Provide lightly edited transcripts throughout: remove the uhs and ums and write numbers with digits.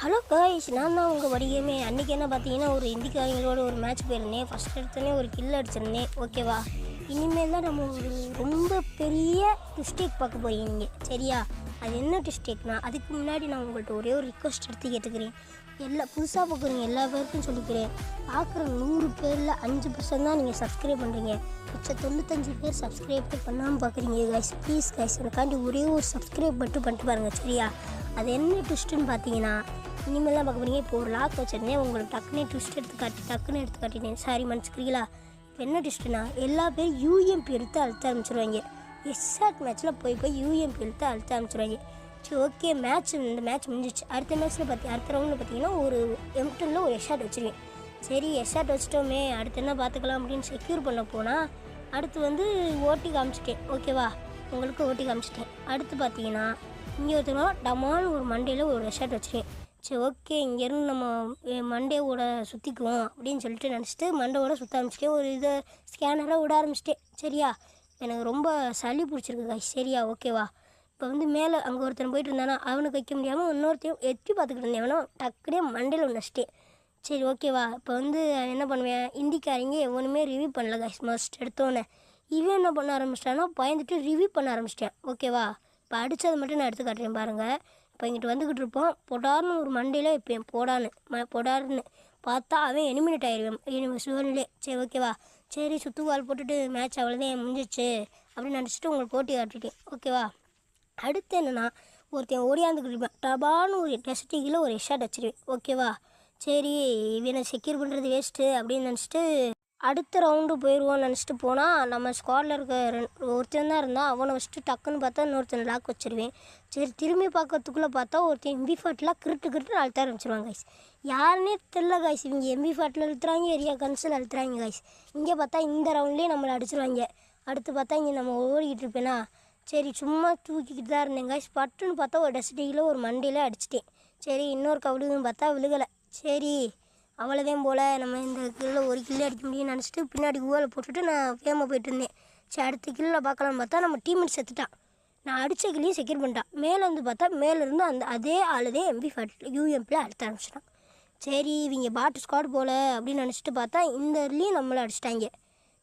Hello guys, நான் தான் உங்கள் வடிகமே. அன்றைக்கி என்ன பார்த்தீங்கன்னா, ஒரு இந்திக்காரங்களோட ஒரு மேட்ச் போயிருந்தேன். ஃபஸ்ட் எடுத்தோடனே ஒரு கில் அடிச்சிருந்தேன். ஓகேவா? இனிமேல் தான் நம்ம ஒரு ரொம்ப பெரிய மிஸ்டேக் பார்க்க போகிறீங்க. சரியா? அது என்ன மிஸ்டேக்னா, அதுக்கு முன்னாடி நான் உங்கள்கிட்ட ஒரே ஒரு ரிக்வஸ்ட் எடுத்து கேட்டுக்கிறேன். புதுசாக பார்க்குறீங்க எல்லா பேருக்கும் சொல்லிக்கிறேன். பார்க்குற 100 பேரில் 5% தான் நீங்கள் சப்ஸ்கிரைப் பண்ணுறீங்க. மிச்சம் 95 பேர் சப்ஸ்கிரைப் பண்ணாமல் பார்க்குறீங்க கைஸ். ப்ளீஸ் கைஸ், எனக்காண்டி ஒரே ஒரு சப்ஸ்கிரைப் மட்டும் பண்ணிட்டு பாருங்கள். சரியா? அது என்ன ட்விஸ்ட்டுன்னு பார்த்தீங்கன்னா, இனிமேல் தான் பார்க்க போறீங்க. இப்போ ஒரு லாக் வச்சுருந்தேன், உங்களுக்கு டக்குனே ட்விஸ்ட் டக்குன்னு எடுத்து காட்டிட்டேன். சாரி, மன்னிச்சுக்கிறீங்களா? இப்போ என்ன ட்விஸ்ட்டுனா, எல்லா பேரும் யூஎம்பி எடுத்து அழுத்த ஆரம்பிச்சிருவாங்க. எஸ்ஆர்ட் மேட்ச்சில் போய் யூஎம்பி எடுத்து அழுத்த ஆரம்பிச்சிருவாங்க. சரி, ஓகே, இந்த மேட்ச் முடிஞ்சிச்சு. அடுத்த ரவுண்டில் பார்த்தீங்கன்னா ஒரு M10ல் ஒரு எஸ்ஆர்ட் வச்சுருவேன். சரி, எஸ்ஆர்ட் வச்சுட்டோமே, அடுத்து என்ன பார்த்துக்கலாம் அப்படின்னு செக்யூர் பண்ண போனால் அடுத்து ஓட்டி காமிச்சிட்டேன். ஓகேவா? உங்களுக்கு ஓட்டி காமிச்சிட்டேன். அடுத்து பார்த்தீங்கன்னா இங்கே ஒருத்தவங்க டமான்னு ஒரு மண்டேயில் ஒரு ரெசார்ட் வச்சுருக்கேன். சரி, ஓகே, இங்கேருந்து நம்ம மண்டேவோட சுற்றிக்குவோம் அப்படின்னு சொல்லிட்டு நினச்சிட்டு மண்டேவோட சுற்ற ஆரம்பிச்சிட்டேன். ஒரு இதை ஸ்கேனராக விட ஆரம்பிச்சிட்டேன். சரியா? எனக்கு ரொம்ப சளி பிடிச்சிருக்கு காய்ஸ். சரியா? ஓகேவா? இப்போ மேலே அங்கே ஒருத்தன் போயிட்டு இருந்தானா, அவனுக்கு வைக்க முடியாமல் இன்னொருத்தையும் எட்டி பார்த்துக்கிட்டு இருந்தேன். அவனும் டக்குனே மண்டையில் நச்சிட்டேன். சரி, ஓகேவா? இப்போ என்ன பண்ணுவேன், இந்திக்காரங்க எவனுமே ரிவ்யூ பண்ணல காய்ஸ். மஸ்ட் எடுத்தோன்னே இவன் என்ன பண்ண ஆரம்பிச்சிட்டான்னா, பயந்துட்டு ரிவ்யூ பண்ண ஆரம்பிச்சிட்டேன். ஓகேவா? இப்போ அடித்தது மட்டும் நான் எடுத்து காட்டுறேன் பாருங்கள். இப்போ இங்கிட்டு வந்துக்கிட்டு இருப்போம், பொடார்னு ஒரு மண்டையில் வைப்பேன். பொடார்னு பார்த்தா அவன் எலிமினேட் ஆயிடுவேன் சுவனிலே. சரி, ஓகேவா? சரி, சுற்றுவால் போட்டுட்டு மேட்ச் அவ்வளோதான் முடிஞ்சிச்சு அப்படின்னு நினச்சிட்டு உங்களுக்கு போட்டி காட்டிட்டேன். ஓகேவா? அடுத்து என்னென்னா, ஒருத்தன் ஓடியாந்துக்கிட்டு இருப்பேன். டபான்னு ஒரு டெஸ்டிக்கில் ஒரு ஷாட் வச்சிருவேன். ஓகேவா? சரி, இவனை செக்யூர் பண்ணுறது வேஸ்ட்டு அப்படின்னு நினச்சிட்டு அடுத்த ரவுண்டு போயிடுவோன்னு நினச்சிட்டு போனால், நம்ம ஸ்குவாடில் இருக்க ஒருத்தன் தான் இருந்தான். அவனை வச்சுட்டு டக்குன்னு பார்த்தா இன்னொருத்தன் லாக் வச்சுருவேன். சரி, திரும்பி பார்க்கறதுக்குள்ளே பார்த்தா ஒருத்தன் MP40 கிருட்டு அழுத்த ஆரம்பிச்சிருவாங்க கைஸ். யாருன்னே தெரில கைஸ். இவங்க MP40 அழுத்துறாங்க, ஏரியா கன்சில் அழுத்துறாங்க கைஸ். இங்கே பார்த்தா இந்த ரவுண்ட்லேயே நம்மளை அடிச்சிருவாங்க. அடுத்து பார்த்தா இங்கே நம்ம ஓடிக்கிட்டு இருப்பேனா, சரி சும்மா தூக்கிக்கிட்டு தான் இருந்தேன் கைஸ். பட்டுன்னு பார்த்தா ஒரு டெஸ்டிக்கில் ஒரு மண்டையில் அடிச்சிட்டேன். சரி, இன்னொரு கவுளுன்னு பார்த்தா விழுகலை. சரி, அவ்வளோதான் போல், நம்ம இந்த கில்லில் ஒரு கில்லு அடிக்க முடியும்னு நினச்சிட்டு பின்னாடி ஊவில் போட்டுட்டு நான் வேகமாக போயிட்டு இருந்தேன். சரி, அடுத்த கில்லில் பார்க்கலான்னு பார்த்தா நம்ம டீம்மேட் செத்துட்டான். நான் அடித்த கில்லையும் செக்யூர் பண்ணிட்டான். மேலே பார்த்தா மேலேருந்து அதே ஆளுதான் MP40 UMPயில் அடித்த ஆரம்பிச்சிட்டான். சரி, இவங்க பாட்டு ஸ்குவாட் போல் அப்படின்னு நினச்சிட்டு பார்த்தா இந்த இதுலேயும் நம்மளை அடிச்சிட்டாங்க.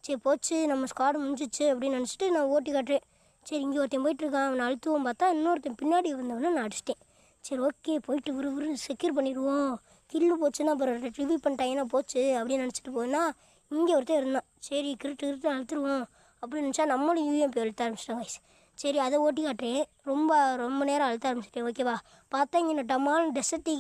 சரி, போச்சு, நம்ம ஸ்குவாடு முடிஞ்சிச்சு அப்படின்னு நினச்சிட்டு நான் ஓட்டி காட்டுறேன். சரி, இங்கே ஒருத்தன் போயிட்டுருக்கான், அவனை அழுத்துவோம் பார்த்தா இன்னொருத்தன் பின்னாடி வந்தவனை நான் அடிச்சிட்டேன். சரி, ஓகே, போயிட்டு ஒரு செக்யூர் பண்ணிடுவோம். கில்லு போச்சுன்னா அப்புறம் ரிவ்யூ பண்ணிட்டாங்கன்னா போச்சு அப்படின்னு நினச்சிட்டு போனால் இங்கே ஒருத்தர் இருந்தான். சரி, கிருட்டு அழுத்துருவோம் அப்படின்னு நினச்சா நம்மளும் UMP அழுத்த ஆரம்பிச்சிட்டோம் கைஸ். சரி, அதை ஓட்டி காட்டுறேன். ரொம்ப நேரம் அழுத்த ஆரம்பிச்சிட்டேன். ஓகேவா? பார்த்தா இங்கே டமால் டெசர்ட்டி